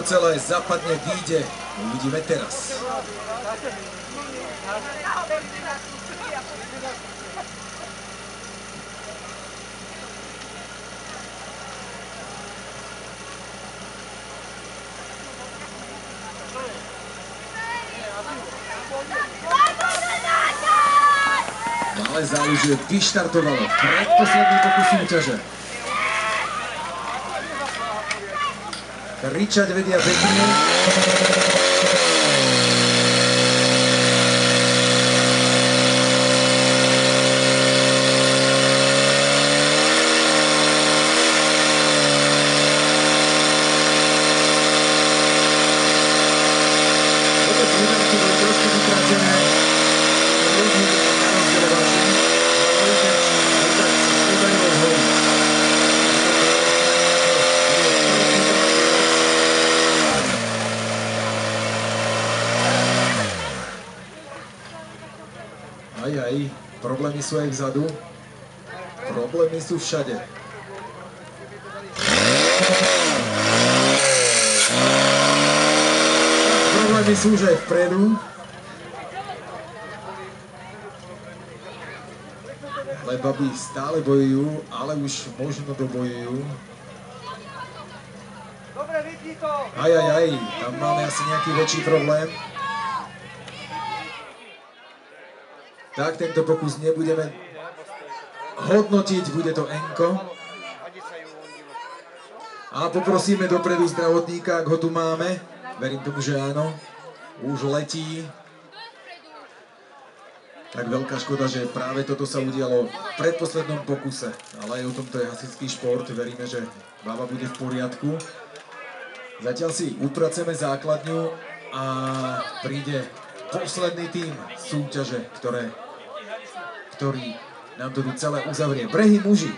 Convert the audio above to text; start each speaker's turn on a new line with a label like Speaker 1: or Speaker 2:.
Speaker 1: celé zapadne, výjde. Uvidíme teraz. Malé zálužie vyštartovalo predposledný pokus súťaže. Kričať vedia pekne. Aj, problémy sú aj vzadu, problémy sú všade. Problémy sú už aj vpredu. Ale baby stále bojujú, ale už možno dobojujú. Aj, tam máme asi nejaký väčší problém. Tak tento pokus nebudeme hodnotiť, bude to Enko. A poprosíme dopredu zdravotníka, ak ho tu máme. Verím tomu, že áno. Už letí. Tak veľká škoda, že práve toto sa udialo v predposlednom pokuse. Ale aj o tomto je hasičský šport. Veríme, že baba bude v poriadku. Zatiaľ si upraceme základňu a príde posledný tím súťaže, ktorý nám to tu celé uzavrie. Brehy muži.